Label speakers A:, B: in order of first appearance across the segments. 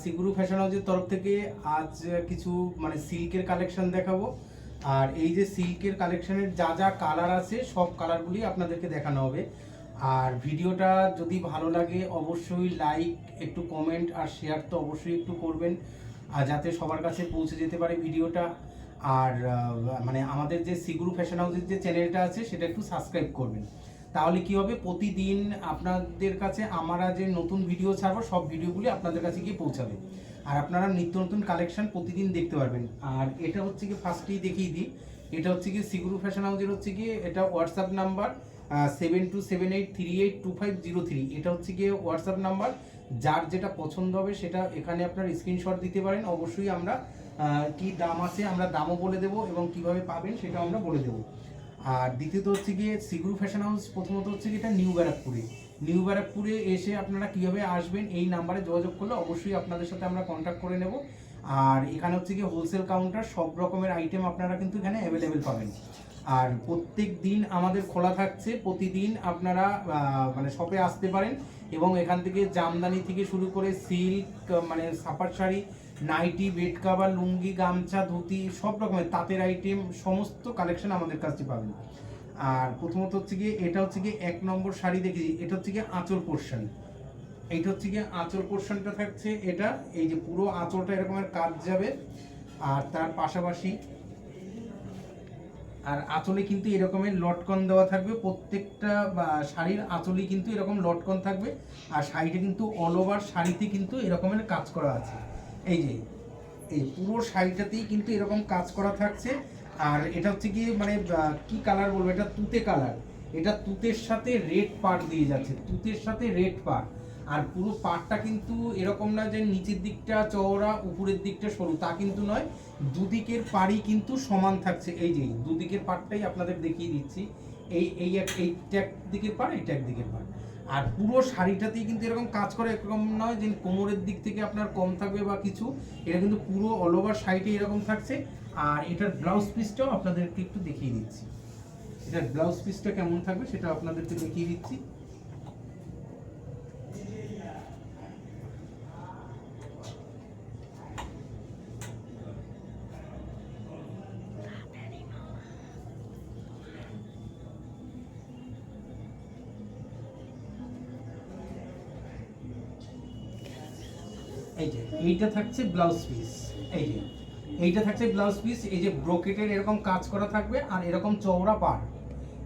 A: Shriguru fashion হাউসের তরফ থেকে আজ কিছু মানে সিল্কের কালেকশন দেখাবো। আর এই যে সিল্কের কালেকশনের যা যা কালার আছে সব কালারগুলি আপনাদেরকে দেখানো হবে। আর ভিডিওটা যদি ভালো লাগে অবশ্যই লাইক, একটু কমেন্ট আর শেয়ার তো অবশ্যই একটু করবেন, আর যাতে সবার কাছে পৌঁছে যেতে পারে ভিডিওটা। আর মানে আমাদের যে সিগুরু ফ্যাশন হাউসের যে চ্যানেলটা আছে সেটা একটু সাবস্ক্রাইব করবেন। তাহলে কি হবে, প্রতিদিন আপনাদের কাছে আমরা যে নতুন ভিডিও ছাড়বো সব ভিডিওগুলি আপনাদের কাছে গিয়ে পৌঁছাবে, আর আপনারা নিত্য নতুন কালেকশন প্রতিদিন দেখতে পারবেন। আর এটা হচ্ছে কি ফার্স্টেই দেখিয়ে দিই, এটা হচ্ছে কি সিগুরু ফ্যাশন হাউসের হচ্ছে কি এটা হোয়াটসঅ্যাপ নাম্বার 7278382503। এটা হচ্ছে গিয়ে হোয়াটসঅ্যাপ নাম্বার। যার যেটা পছন্দ হবে সেটা এখানে আপনার স্ক্রিনশট দিতে পারেন। অবশ্যই আমরা কি দাম আছে আমরা দামও বলে দেবো এবং কিভাবে পাবেন সেটাও আমরা বলে দেবো। আর দ্বিতীয়ত হচ্ছে গিয়ে সিগুরু ফ্যাশন হাউস প্রথমত হচ্ছে কি এটা নিউ ব্যারাকপুরে এসে আপনারা কীভাবে আসবেন এই নাম্বারে যোগাযোগ করলে অবশ্যই আপনাদের সাথে আমরা কন্ট্যাক্ট করে নেব। আর এখানে হচ্ছে গিয়ে হোলসেল কাউন্টার, সব রকমের আইটেম আপনারা কিন্তু এখানে অ্যাভেলেবেল পাবেন। আর প্রত্যেক দিন আমাদের খোলা থাকছে, প্রতিদিন আপনারা মানে শপে আসতে পারেন এবং এখান থেকে জামদানি থেকে শুরু করে সিল্ক মানে সাপার sari, nightie, bed cover, lungi, গামছা, ধুতি, সব রকমের তাঁতের আইটেম সমস্ত কালেকশন আমাদের কাছে পাবেন। আর প্রথমত হচ্ছে গিয়ে এটা হচ্ছে গিয়ে 1 নম্বর শাড়ি দেখি, এটা হচ্ছে গিয়ে আঁচল পোর্শন। এইটা হচ্ছে গিয়ে আঁচল পোর্শনটা থাকছে, এটা এই যে পুরো আঁচলটা এরকমের কাজ যাবে। আর তার পাশাপাশি আর আঁচলে কিন্তু এরকমের লটকন দেওয়া থাকবে, প্রত্যেকটা শাড়ির আঁচলে কিন্তু এরকম লটকন থাকবে। আর শাড়িটা কিন্তু অল ওভার শাড়িতে কিন্তু এরকমের কাজ করা আছে। এই যে এই পুরো শাড়িটাতেই কিন্তু এরকম কাজ করা থাকছে। আর এটা হচ্ছে কি মানে কি কালার বলবো, এটা তুতে কালার। এটা তুতের সাথে রেড পাড় দিয়ে যাচ্ছে, তুতের সাথে রেড পাড়। আর পুরো পাড়টা কিন্তু এরকম না যে নিচের দিকটা চওড়া উপরের দিকটা সরু, তা কিন্তু নয়। দুদিকের পাড়ই কিন্তু সমান থাকছে। এই যে দুদিকের পাড়টাই আপনাদের দেখিয়ে দিচ্ছি, এইটা একদিকের পাড়, এইটা একদিকের পাড়। আর পুরো শাড়িটাতেই কিন্তু এরকম কাজ করে, এরকম নয় যে কোমরের দিক থেকে আপনার কম থাকবে বা কিছু। এটা কিন্তু পুরো অল ওভার শাড়িতে এরকম থাকছে। আর এটার ব্লাউজ পিসটাও আপনাদেরকে একটু দেখিয়ে দিচ্ছি, এটার ব্লাউজ পিসটা কেমন থাকবে সেটা আপনাদেরকে দেখিয়ে দিচ্ছি। এই যে এইটা থাকছে ব্লাউজ পিস, এই যে এইটা থাকছে ব্লাউজ পিস। এই যে ব্রোকেটের এরকম কাজ করা থাকবে আর এরকম চওড়া পাড়,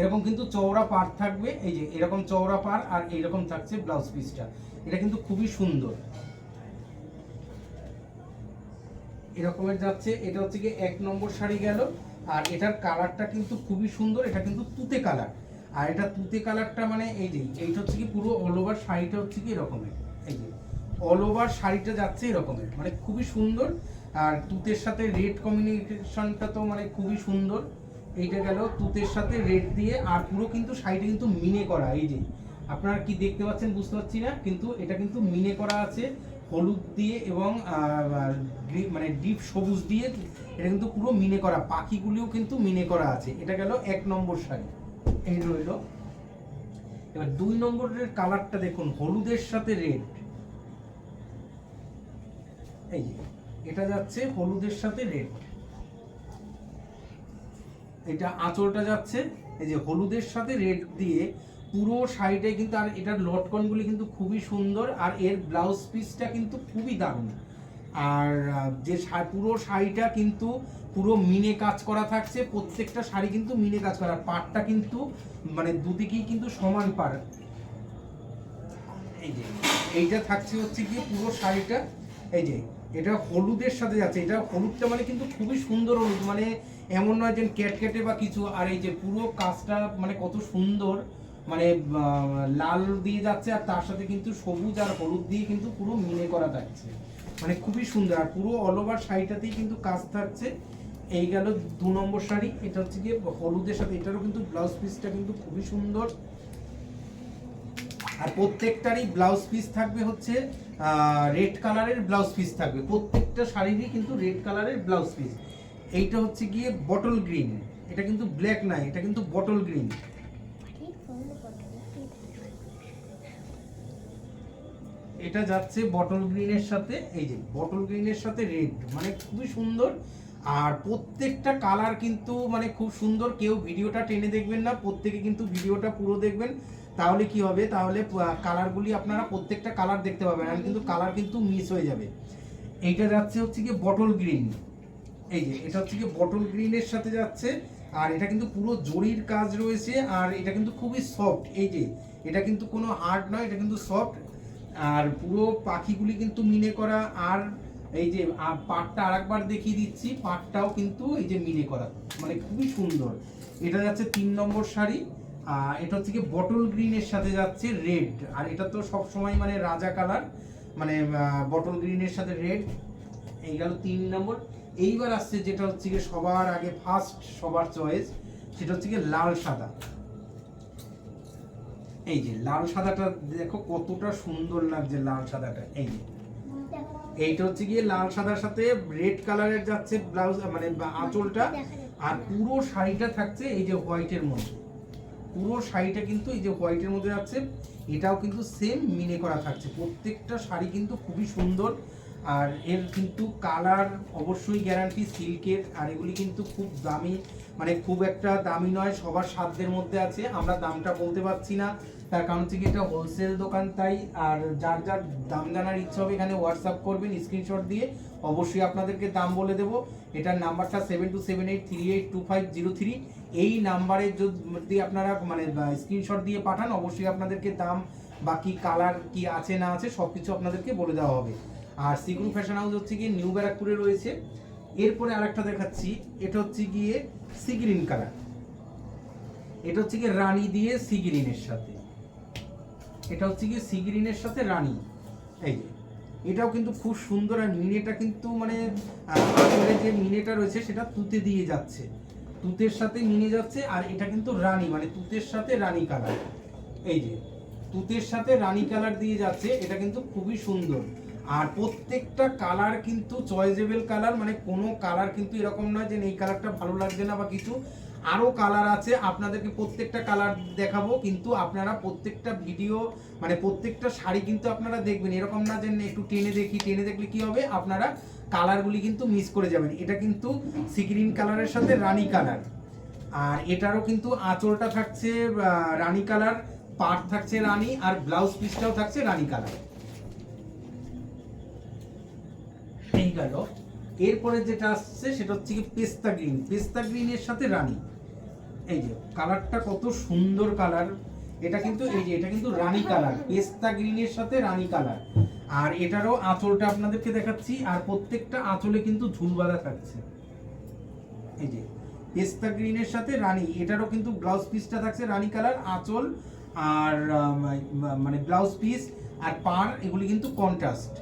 A: এরকম কিন্তু চওড়া পাড় থাকবে। এই যে এরকম চওড়া পাড় আর এইরকম থাকছে ব্লাউজ পিসটা। এটা কিন্তু খুবই সুন্দর এরকমের যাচ্ছে। এটা হচ্ছে কি 1 নম্বর শাড়ি গেল। আর এটার কালারটা কিন্তু খুবই সুন্দর, এটা কিন্তু তুতে কালার। আর এটা তুতে কালারটা মানে এই যে এইটা হচ্ছে কি পুরো অল ওভার শাড়িটা হচ্ছে কি এরকমের, এই যে অল ওভার শাড়িটা যাচ্ছে এরকমের, মানে খুবই সুন্দর। আর তুতের সাথে রেড কম্বিনেশনটা তো মানে খুবই সুন্দর। এইটা গেল তুতের সাথে রেড দিয়ে। আর পুরো কিন্তু শাড়িটা কিন্তু মিনে করা, এই যে আপনারা কি দেখতে পাচ্ছেন বুঝতে পারছি না, কিন্তু এটা কিন্তু মিনে করা আছে হলুদ দিয়ে এবং মানে ডিপ সবুজ দিয়ে। এটা কিন্তু পুরো মিনে করা, পাখিগুলিও কিন্তু মিনে করা আছে। এটা গেল 1 নম্বর শাড়ি, এই রইল। এবার 2 নম্বরের কালারটা দেখুন, হলুদের সাথে রেড। এই যে এটা যাচ্ছে হলুদের সাথে রেড, এটা আঁচলটা যাচ্ছে এই যে হলুদের সাথে রেড দিয়ে পুরো শাড়িটাই কিন্তু। আর এটার লটকনগুলি কিন্তু খুবই সুন্দর। আর এর ব্লাউজ পিসটা কিন্তু খুবই দারুণ। আর যে পুরো শাড়িটা কিন্তু পুরো মিনে কাজ করা থাকছে, প্রত্যেকটা শাড়ি কিন্তু মিনে কাজ করা। পাড়টা কিন্তু মানে দুদিকেই কিন্তু সমান পাড়। এই যে এইটা থাকছে হচ্ছে গিয়ে পুরো শাড়িটা, এই যে এটা হলুদের সাথে যাচ্ছে। এটা হলুদটা মানে কিন্তু খুবই সুন্দর হলুদ, মানে এমন নয় যে ক্যাটকেটে বা কিছু। আর এই যে পুরো কাজটা মানে কত সুন্দর, মানে লাল দিয়ে যাচ্ছে আর তার সাথে কিন্তু সবুজ আর হলুদ দিয়ে কিন্তু পুরো মিলে করা থাকছে, মানে খুবই সুন্দর। আর পুরো অল ওভার শাড়িটাতেই কিন্তু কাজ থাকছে। এই গেল 2 নম্বর শাড়ি, এটা হচ্ছে গিয়ে হলুদের সাথে। এটারও কিন্তু ব্লাউজ পিসটা কিন্তু খুবই সুন্দর। আর প্রত্যেকটারই ব্লাউজ পিস থাকবে হচ্ছে রেড কালারের ব্লাউজ পিস থাকবে, প্রত্যেকটা শাড়িরই কিন্তু রেড কালারের ব্লাউজ পিস। এইটা হচ্ছে গিয়ে বটল গ্রিন, এটা কিন্তু ব্ল্যাক নাই, এটা কিন্তু বটল গ্রিন। এটা এটা যাচ্ছে বটল গ্রিনের সাথে, এই যে বটল গ্রিনের সাথে রেড, মানে খুবই সুন্দর। আর প্রত্যেকটা কালার কিন্তু মানে খুব সুন্দর। কেউ ভিডিওটা টেনে দেখবেন না, প্রত্যেকে কিন্তু ভিডিওটা পুরো দেখবেন। তাহলে কি হবে, তাহলে কালারগুলি আপনারা প্রত্যেকটা কালার দেখতে পাবেন, আর কিন্তু কালার কিন্তু মিস হয়ে যাবে। এইটা যাচ্ছে হচ্ছে কি বটল গ্রিন, এই যে এটা হচ্ছে কি বটল গ্রিনের সাথে যাচ্ছে। আর এটা কিন্তু পুরো জরির কাজ রয়েছে, আর এটা কিন্তু খুবই সফট। এই যে এটা কিন্তু কোনো হার্ড নয়, এটা কিন্তু সফট। আর পুরো পাখিগুলি কিন্তু মিনে করা। আর এই যে পাটটা আরেকবার দেখিয়ে দিচ্ছি, পাটটাও কিন্তু এই যে মিনে করা, মানে খুবই সুন্দর। এটা যাচ্ছে 3 নম্বর শাড়ি। এটা হচ্ছে কি বটল গ্রিনের সাথে যাচ্ছে রেড। আর এটা তো সব সময় মানে রাজা কালার, মানে বটল গ্রিনের সাথে রেড। এই গেল 3 নম্বর। এইবার আসছে যেটা হচ্ছে কি সবার আগে ফার্স্ট, সবার চয়েস, সেটা হচ্ছে কি লাল সাদা। এই যে লাল সাদাটা দেখো কতটা সুন্দর লাগছে, লাল সাদাটা। এই যে এইটা হচ্ছে গিয়ে লাল সাদার সাথে রেড কালারের যাচ্ছে ব্লাউজ, মানে আঁচলটা। আর পুরো শাড়িটা থাকছে এই যে হোয়াইটের মধ্যে, পুরো শাড়িটা কিন্তু এই যে হোয়াইটের মধ্যে যাচ্ছে। এটাও কিন্তু সেম মিনে করা থাকছে। প্রত্যেকটা শাড়ি কিন্তু খুবই সুন্দর। আর এর কিন্তু কালার অবশ্যই গ্যারান্টি সিল্কের। আর এগুলি কিন্তু খুব দামি, মানে খুব একটা দামি নয়, সবার সাধ্যের মধ্যে আছে। আমরা দামটা বলতে পারছি না, তার কারণ হচ্ছে কি এটা হোলসেল দোকান, তাই। আর যার যার দাম জানার ইচ্ছা হবে এখানে হোয়াটসঅ্যাপ করবেন স্ক্রিনশট দিয়ে, অবশ্যই আপনাদেরকে দাম বলে দেবো। এটার নাম্বারটা 7278382503। এই নাম্বারে যদি আপনারা মানে স্ক্রিনশট দিয়ে পাঠান, অবশ্যই আপনাদেরকে দাম বা কি কালার কি আছে না আছে সব কিছু আপনাদেরকে বলে দেওয়া হবে। আর সিগুরু ফ্যাশন হাউস হচ্ছে গিয়ে নিউ ব্যারাকপুরে রয়েছে। এরপরে আরেকটা দেখাচ্ছি, এটা হচ্ছে গিয়ে সি গ্রিন কালার। এটা হচ্ছে গিয়ে রানী দিয়ে সি গ্রিনের সাথে, এটা হচ্ছে গিয়ে সি গ্রিনের সাথে রানী। এই যে এটাও কিন্তু খুব সুন্দর। আর মিনেটা কিন্তু মানে আসলে যে মিনেটা রয়েছে সেটা তুতে দিয়ে যাচ্ছে, তুতের সাথে মিনে যাচ্ছে। আর এটা কিন্তু রানী, মানে তুতের সাথে রানী কালার। এই যে তুতের সাথে রানী কালার দিয়ে যাচ্ছে, এটা কিন্তু খুবই সুন্দর। আর প্রত্যেকটা কালার কিন্তু চয়েজেবল কালার, মানে কোনো কালার কিন্তু এরকম নয় যে এই কালারটা ভালো লাগছে না বা কিছু। আরও কালার আছে, আপনাদেরকে প্রত্যেকটা কালার দেখাবো। কিন্তু আপনারা প্রত্যেকটা ভিডিও মানে প্রত্যেকটা শাড়ি কিন্তু আপনারা দেখবেন, এরকম না যে একটু টেনে দেখি, টেনে দেখলে কি হবে, আপনারা কালারগুলি কিন্তু মিস করে যাবেন। এটা কিন্তু সি গ্রিন কালারের সাথে রানী কালার। আর এটারও কিন্তু আঁচলটা থাকছে রানী কালার, পাট থাকছে রানী, আর ব্লাউজ পিসটাও থাকছে রানী কালার। এই গেল। এরপরে যেটা আসছে সেটা হচ্ছে কি পেস্তা গ্রিন, পেস্তা গ্রিনের সাথে রানী। এই যে কালারটা কত সুন্দর কালার। এটা কিন্তু এই যে এটা কিন্তু রানী কালার, পেস্তা গ্রিনের সাথে রানী কালার। আর এটারও আঁচলটা আপনাদেরকে দেখাচ্ছি। আর প্রত্যেকটা আঁচলে কিন্তু ঝুল বাঁধা থাকছে। এই যে পেস্তা গ্রিনের সাথে রানী, এটারও কিন্তু ব্লাউজ পিসটা থাকছে রানী কালার, আঁচল আর মানে ব্লাউজ পিস আর পাড় এগুলি কিন্তু কন্ট্রাস্ট।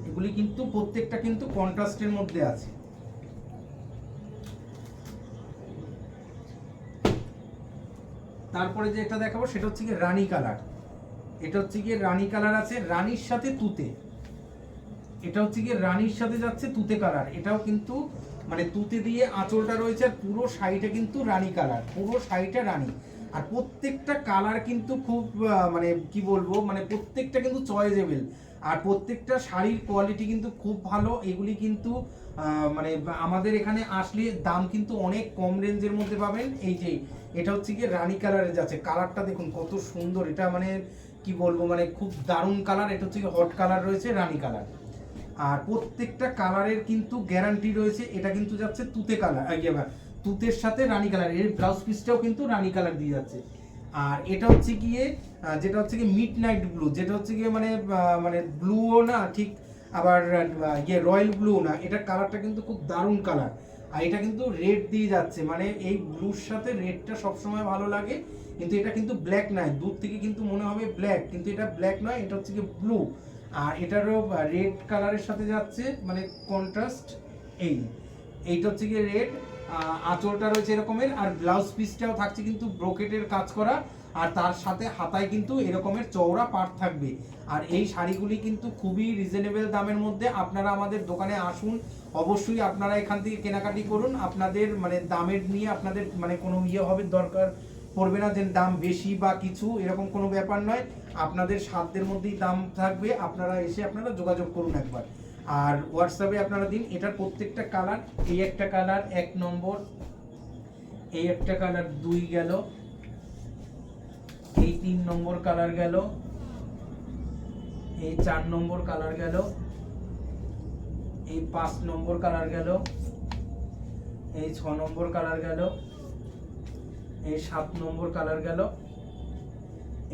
A: এগুলি কিন্তু প্রত্যেকটা কিন্তু কন্ট্রাস্টের মধ্যে আছে। তারপরে যে এটা দেখাবো সেটা হচ্ছে কি রানী কালার। এটা হচ্ছে কি রানী কালার আছে রানীর সাথে তুতে। এটা হচ্ছে কি রানীর সাথে যাচ্ছে তুতে কালার। এটাও কিন্তু মানে তুতে দিয়ে আঁচলটা রয়েছে। আর পুরো শাড়িটা কিন্তু রানী কালার, পুরো শাড়িটা রানী। আর প্রত্যেকটা কালার কিন্তু খুব মানে কি বলবো, মানে প্রত্যেকটা কিন্তু চয়েজেবল। আর প্রত্যেকটা শাড়ির কোয়ালিটি কিন্তু খুব ভালো। এগুলি কিন্তু মানে আমাদের এখানে আসলে দাম কিন্তু অনেক কম রেঞ্জের মধ্যে পাবেন। এই যে এটা হচ্ছে কি রানী কালারের যাচ্ছে, কালারটা দেখুন কত সুন্দর। এটা মানে কি বলবো, মানে খুব দারুণ কালার। এটা হচ্ছে কি হট কালার রয়েছে, রানী কালার। আর প্রত্যেকটা কালারের কিন্তু গ্যারান্টি রয়েছে। এটা কিন্তু যাচ্ছে তুতে কালার, তুতের সাথে রানী কালার। এর ব্লাউজ পিসটাও কিন্তু রানী কালার দিয়ে যাচ্ছে। আর এটা হচ্ছে গিয়ে যেটা হচ্ছে গিয়ে মিড নাইট ব্লু, যেটা হচ্ছে গিয়ে মানে মানে ব্লুও না ঠিক, আবার ইয়ে রয়্যাল ব্লু না। এটার কালারটা কিন্তু খুব দারুণ কালার। আর এটা কিন্তু রেড দিয়ে যাচ্ছে, মানে এই ব্লুর সাথে রেডটা সবসময় ভালো লাগে। কিন্তু এটা কিন্তু ব্ল্যাক নয়, দূর থেকে কিন্তু মনে হবে ব্ল্যাক, কিন্তু এটা ব্ল্যাক নয়, এটা হচ্ছে গিয়ে ব্লু। আর এটারও রেড কালারের সাথে যাচ্ছে, মানে কন্ট্রাস্ট। এইটা হচ্ছে গিয়ে রেড, আঁচলটা রয়েছে এরকমের। আর ব্লাউজ পিসটাও থাকছে কিন্তু ব্রোকেটের কাজ করা। আর তার সাথে হাতায় কিন্তু এরকমের চওড়া পাট থাকবে। আর এই শাড়িগুলি কিন্তু খুবই রিজনেবল দামের মধ্যে। আপনারা আমাদের দোকানে আসুন, অবশ্যই আপনারা এখান থেকে কেনাকাটি করুন। আপনাদের মানে দামের নিয়ে আপনাদের মানে কোনো ইয়ে হবে দরকার পড়বে না যে দাম বেশি বা কিছু, এরকম কোনো ব্যাপার নয়। আপনাদের সাধ্যের মধ্যেই দাম থাকবে, আপনারা এসে আপনারা যোগাযোগ করুন একবার। আর হোয়াটসঅ্যাপে আপনারা দিন। এটার প্রত্যেকটা কালার, এই একটা কালার 1 নম্বর, এই একটা কালার 2 গেল, এই 3 নম্বর কালার গেল, এই 4 নম্বর কালার গেল, এই 5 নম্বর কালার গেল, এই 6 নম্বর কালার গেল, এই 7 নম্বর কালার গেল,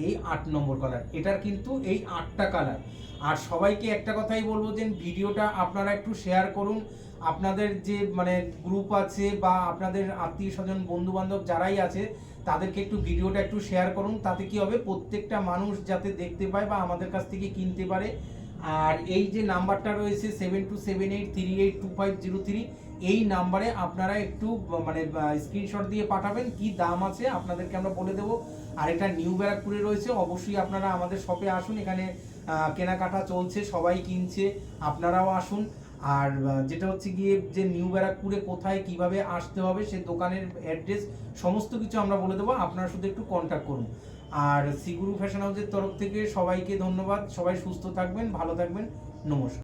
A: এই 8 নম্বর কালার। এটার কিন্তু এই 8টা কালার। আর সবাইকে একটা কথাই বলবো যে ভিডিওটা আপনারা একটু শেয়ার করুন। আপনাদের যে মানে গ্রুপ আছে বা আপনাদের আত্মীয় স্বজন বন্ধু বান্ধব যারাই আছে তাদেরকে একটু ভিডিওটা একটু শেয়ার করুন। তাতে কি হবে, প্রত্যেকটা মানুষ যাতে দেখতে পায় বা আমাদের কাছ থেকে কিনতে পারে। আর এই যে নাম্বারটা রয়েছে 7278382503, এই নাম্বারে আপনারা একটু মানে স্ক্রিনশট দিয়ে পাঠাবেন, কি দাম আছে আপনাদেরকে আমরা বলে দেবো। আর এটা নিউ ব্যারাকপুরে রয়েছে, অবশ্যই আপনারা আমাদের শপে আসুন। এখানে কেনাকাটা চলছে, সবাই কিনছে, আপনারাও আসুন। আর যেটা হচ্ছে গিয়ে যে নিউ ব্যারাকপুরে কোথায় কিভাবে আসতে হবে, সে দোকানের অ্যাড্রেস সমস্ত কিছু আমরা বলে দেবো, আপনারা শুধু একটু কন্ট্যাক্ট করুন। আর সিগুরু ফ্যাশন হাউসের তরফ থেকে সবাইকে ধন্যবাদ। সবাই সুস্থ থাকবেন, ভালো থাকবেন, নমস্কার।